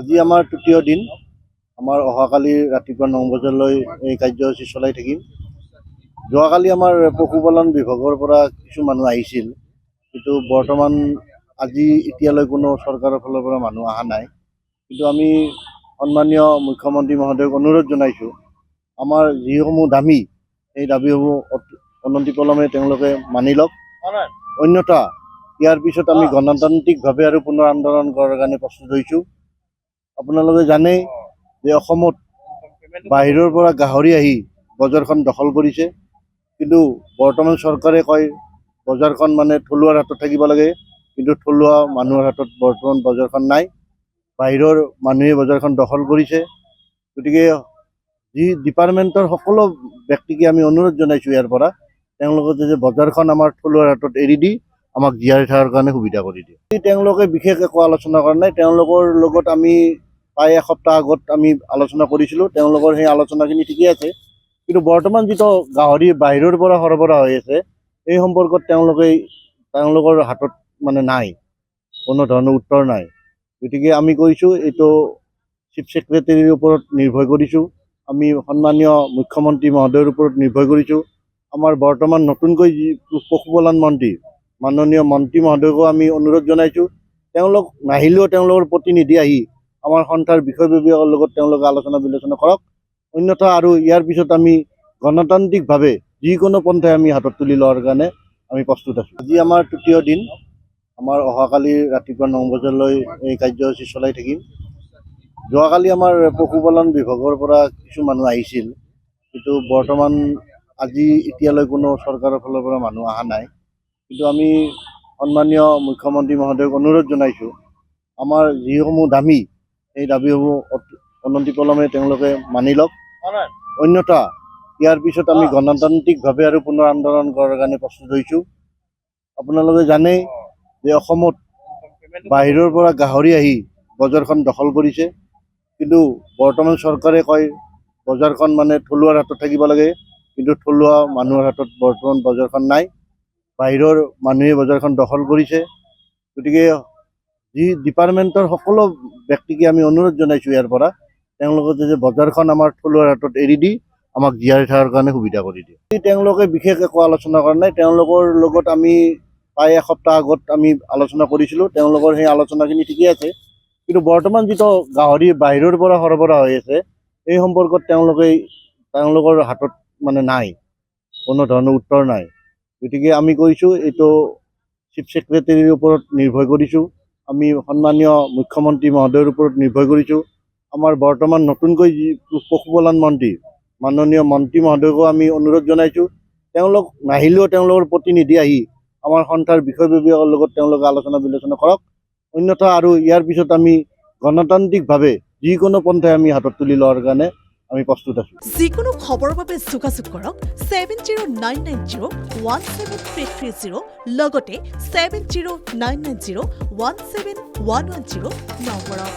আজি আমাৰ তৃতীয় দিন। আমাৰ অহাকালি ৰাতিপুৱা 9 বজালৈ এই কাৰ্যসূচী চলাই থাকিম। যোৱাকালি আমাৰ পশুপালন বিভাগৰ পৰা কিছু মানুহ আহিছিল, কিন্তু বৰ্তমান আজি এতিয়ালৈ কোনো চৰকাৰৰ ফালৰ পৰা মানুহ অহা নাই। কিন্তু আমি সন্মানীয় মুখ্যমন্ত্ৰী মহোদয়ক অনুৰোধ জনাইছোঁ, আমাৰ যিসমূহ দাবী সেই দাবীসমূহ অনতিপলমে তেওঁলোকে মানি লওক। অন্যথা ইয়াৰ পিছত আমি গণতান্ত্ৰিকভাৱে আৰু পুনৰ আন্দোলন কৰাৰ কাৰণে প্ৰস্তুত হৈছোঁ। আপোনালোকে জানেই যে অসমত বাহিৰৰ পৰা গাহৰি আহি বজাৰখন দখল কৰিছে, কিন্তু বৰ্তমান চৰকাৰে কয় বজাৰখন মানে থলুৱাৰ হাতত থাকিব লাগে, কিন্তু থলুৱা মানুহৰ হাতত বৰ্তমান বজাৰখন নাই। বাহিৰৰ মানুহে বজাৰখন দখল কৰিছে। গতিকে যি ডিপাৰ্টমেণ্টৰ সকলো ব্যক্তিকে আমি অনুৰোধ জনাইছোঁ ইয়াৰ পৰা তেওঁলোকে যে বজাৰখন আমাৰ থলুৱাৰ হাতত এৰি দি আমাক জীয়াই থকাৰ কাৰণে সুবিধা কৰি দিয়ে। তেওঁলোকে বিশেষ একো আলোচনা কৰা নাই। তেওঁলোকৰ লগত আমি প্ৰায় এসপ্তাহ আগত আমি আলোচনা কৰিছিলোঁ। তেওঁলোকৰ সেই আলোচনাখিনি ঠিকেই আছে, কিন্তু বৰ্তমান যিটো গাহৰি বাহিৰৰ পৰা সৰবৰাহ হৈ আছে এই সম্পৰ্কত তেওঁলোকৰ হাতত মানে নাই, কোনো ধৰণৰ উত্তৰ নাই। গতিকে আমি কৈছোঁ এইটো চিফ ছেক্ৰেটাৰীৰ ওপৰত নিৰ্ভৰ কৰিছোঁ, আমি সন্মানীয় মুখ্যমন্ত্ৰী মহোদয়ৰ ওপৰত নিৰ্ভৰ কৰিছোঁ। আমাৰ বৰ্তমান নতুনকৈ যি পশুপালন মন্ত্ৰী মাননীয় মন্ত্ৰী মহোদয়কো আমি অনুৰোধ জনাইছোঁ, তেওঁলোক নাহিলেও তেওঁলোকৰ প্ৰতিনিধি আহি আমাৰ সন্থাৰ বিষয়ববীয়াৰ লগত তেওঁলোকে আলোচনা বিলোচনা কৰক। অন্যথা আৰু ইয়াৰ পিছত আমি গণতান্ত্ৰিকভাৱে যিকোনো পন্থাই আমি হাতত তুলি লোৱাৰ কাৰণে আমি প্ৰস্তুত আছোঁ। আজি আমাৰ তৃতীয় দিন। আমাৰ অহাকালি ৰাতিপুৱা 9 বজালৈ এই কাৰ্যসূচী চলাই থাকিম। যোৱাকালি আমাৰ পশুপালন বিভাগৰ পৰা কিছু মানুহ আহিছিল, কিন্তু বৰ্তমান আজি এতিয়ালৈ কোনো চৰকাৰৰ ফালৰ পৰা মানুহ অহা নাই। কিন্তু আমি সন্মানীয় মুখ্যমন্ত্ৰী মহোদয়ক অনুৰোধ জনাইছোঁ, আমাৰ যিসমূহ দাবী সেই দাবীসমূহ অনতিপলমে তেওঁলোকে মানি লওক। অন্যথা ইয়াৰ পিছত আমি গণতান্ত্ৰিকভাৱে আৰু পুনৰ আন্দোলন কৰাৰ কাৰণে প্ৰস্তুত হৈছোঁ। আপোনালোকে জানেই যে অসমত বাহিৰৰ পৰা গাহৰি আহি বজাৰখন দখল কৰিছে, কিন্তু বৰ্তমান চৰকাৰে কয় বজাৰখন মানে থলুৱাৰ হাতত থাকিব লাগে, কিন্তু থলুৱা মানুহৰ হাতত বৰ্তমান বজাৰখন নাই। বাহিৰৰ মানুহে বজাৰখন দখল কৰিছে। গতিকে যি ডিপাৰ্টমেণ্টৰ সকলো ব্যক্তিকে আমি অনুৰোধ জনাইছোঁ ইয়াৰ পৰা তেওঁলোকে যে বজাৰখন আমাৰ থলুৱাৰ হাতত এৰি দি আমাক জীয়াই থকাৰ কাৰণে সুবিধা কৰি দিয়ে। তেওঁলোকে বিশেষ একো আলোচনা কৰা নাই। তেওঁলোকৰ লগত আমি প্ৰায় এসপ্তাহ আগত আমি আলোচনা কৰিছিলোঁ। তেওঁলোকৰ সেই আলোচনাখিনি ঠিকেই আছে, কিন্তু বৰ্তমান যিটো গাহৰি বাহিৰৰ পৰা সৰবৰাহ হৈ আছে এই সম্পৰ্কত তেওঁলোকৰ হাতত মানে নাই, কোনো ধৰণৰ উত্তৰ নাই। গতিকে আমি কৈছোঁ এইটো চিফ ছেক্ৰেটাৰীৰ ওপৰত নিৰ্ভৰ কৰিছোঁ, আমি সন্মানীয় মুখ্যমন্ত্ৰী মহোদয়ৰ ওপৰত নিৰ্ভৰ কৰিছোঁ। আমাৰ বৰ্তমান নতুনকৈ যি পশুপালন মন্ত্ৰী মাননীয় মন্ত্ৰী মহোদয়কো আমি অনুৰোধ জনাইছোঁ, তেওঁলোক নাহিলেও তেওঁলোকৰ প্ৰতিনিধি আহি আমাৰ সন্থাৰ বিষয়ববীয়াৰ লগত তেওঁলোকে আলোচনা বিলোচনা কৰক। অন্যথা আৰু ইয়াৰ পিছত আমি গণতান্ত্ৰিকভাৱে যিকোনো পন্থাই আমি হাতত তুলি লোৱাৰ কাৰণে আমি প্ৰস্তুত আছোঁ। যিকোনো খবৰৰ বাবে যোগাযোগ কৰক 7099017330 লগতে 7099017110 নম্বৰত।